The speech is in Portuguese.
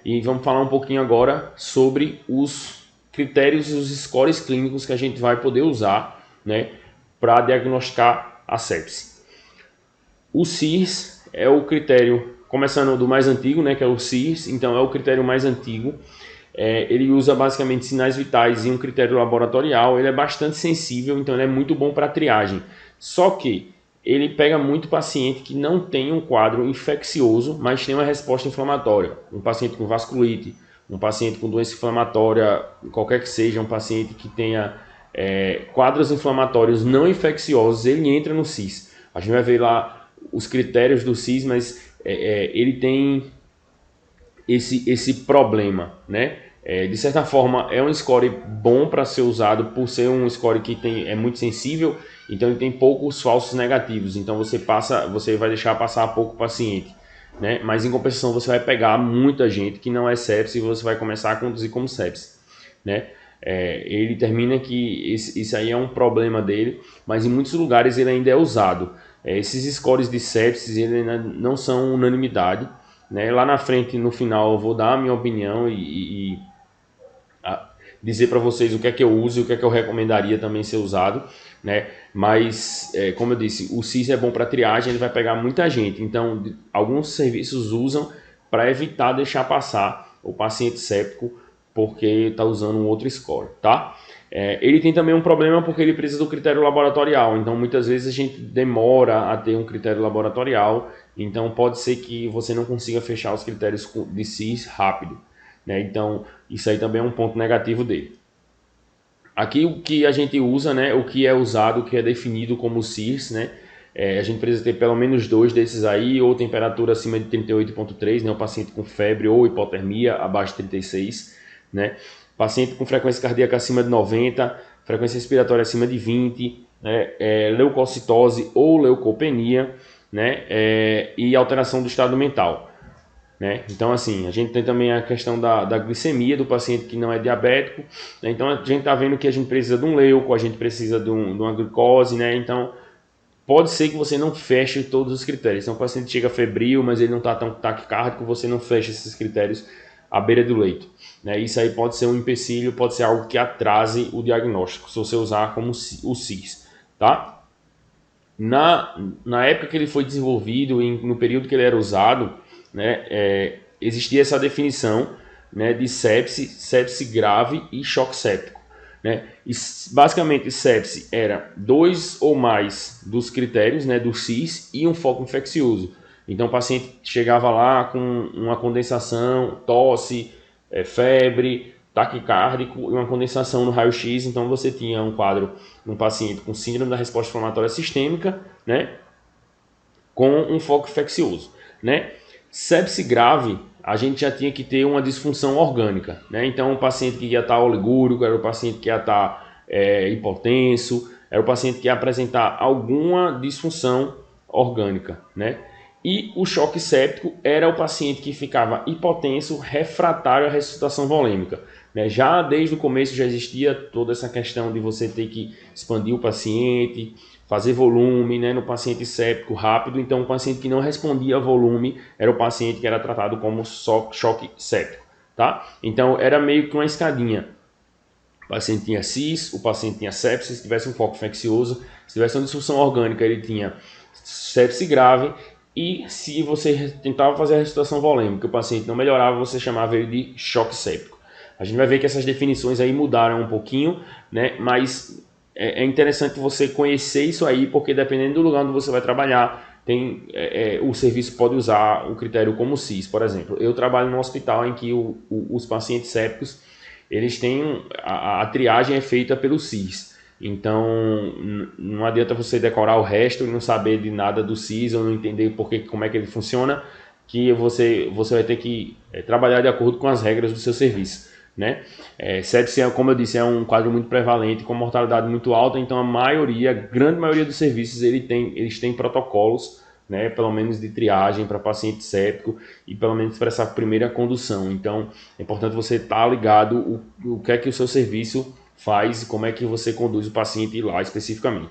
E vamos falar um pouquinho agora sobre os critérios e os scores clínicos que a gente vai poder usar, né, para diagnosticar a sepse. O CIRS é o critério, começando do mais antigo, né, que é o CIRS, então é o critério mais antigo. Ele usa basicamente sinais vitais e um critério laboratorial. Ele é bastante sensível, então ele é muito bom para triagem. Só que ele pega muito paciente que não tem um quadro infeccioso, mas tem uma resposta inflamatória. Um paciente com vasculite, um paciente com doença inflamatória, qualquer que seja, um paciente que tenha quadros inflamatórios não infecciosos, ele entra no CIS. A gente vai ver lá os critérios do CIS, mas ele tem esse problema, né? De certa forma, é um score bom para ser usado por ser um score que é muito sensível, então ele tem poucos falsos negativos, então você vai deixar passar pouco paciente, né? Mas em compensação você vai pegar muita gente que não é sepse e você vai começar a conduzir como sepse, né? Ele termina que isso aí é um problema dele, mas em muitos lugares ele ainda é usado. Esses scores de sepsis ele ainda não são unanimidade, né? Lá na frente, no final, eu vou dar a minha opinião e dizer para vocês o que é que eu uso e o que é que eu recomendaria também ser usado, né? Mas, como eu disse, o CIS é bom para triagem, ele vai pegar muita gente. Então, alguns serviços usam para evitar deixar passar o paciente séptico porque está usando um outro score, tá? Ele tem também um problema porque ele precisa do critério laboratorial, então muitas vezes a gente demora a ter um critério laboratorial, então pode ser que você não consiga fechar os critérios de CIS rápido, né? Então isso aí também é um ponto negativo dele. Aqui o que a gente usa, né, o que é usado, o que é definido como CIRS, né, a gente precisa ter pelo menos 2 desses aí, ou temperatura acima de 38,3, né, o paciente com febre ou hipotermia abaixo de 36, né, paciente com frequência cardíaca acima de 90, frequência respiratória acima de 20, né, leucocitose ou leucopenia, né, e alteração do estado mental. Né? Então, assim, a gente tem também a questão da glicemia do paciente que não é diabético, né? Então a gente está vendo que a gente precisa de um leuco, a gente precisa de uma glicose, né? Então pode ser que você não feche todos os critérios. Então o paciente chega febril, mas ele não está tão taquicárdico, você não fecha esses critérios à beira do leito, né? Isso aí pode ser um empecilho, pode ser algo que atrase o diagnóstico, se você usar como o CIS, tá? Na época que ele foi desenvolvido, no período que ele era usado, né, existia essa definição, né, de sepse grave e choque séptico. Né? E, basicamente, sepse era 2 ou mais dos critérios, né, do CIS e um foco infeccioso. Então o paciente chegava lá com uma condensação, tosse, febre, taquicárdico e uma condensação no raio-x. Então você tinha um quadro de um paciente com síndrome da resposta inflamatória sistêmica, né, com um foco infeccioso, né? Sepse grave, a gente já tinha que ter uma disfunção orgânica, né? Então o paciente que ia estar oligúrico, era o paciente que ia estar hipotenso, era o paciente que ia apresentar alguma disfunção orgânica, né? E o choque séptico era o paciente que ficava hipotenso, refratário à ressuscitação volêmica, né? Já desde o começo já existia toda essa questão de você ter que expandir o paciente, fazer volume, né, no paciente séptico rápido. Então o paciente que não respondia a volume era o paciente que era tratado como choque séptico, tá? Então era meio que uma escadinha. O paciente tinha CIS, o paciente tinha sepsis, se tivesse um foco infeccioso, se tivesse uma disfunção orgânica, ele tinha sepse grave. E se você tentava fazer a ressuscitação volêmica, o paciente não melhorava, você chamava ele de choque séptico. A gente vai ver que essas definições aí mudaram um pouquinho, né? Mas é interessante você conhecer isso aí, porque dependendo do lugar onde você vai trabalhar, o serviço pode usar o critério como CIS. Por exemplo, eu trabalho num hospital em que os pacientes sépticos, eles têm a triagem é feita pelo CIS. Então não adianta você decorar o resto e não saber de nada do CIS ou não entender como é que ele funciona, que você vai ter que trabalhar de acordo com as regras do seu serviço, né? Sepsia, como eu disse, é um quadro muito prevalente com mortalidade muito alta, então a grande maioria dos serviços eles têm protocolos, né, pelo menos de triagem para paciente séptico e pelo menos para essa primeira condução. Então é importante você estar ligado o que é que o seu serviço faz e como é que você conduz o paciente lá especificamente.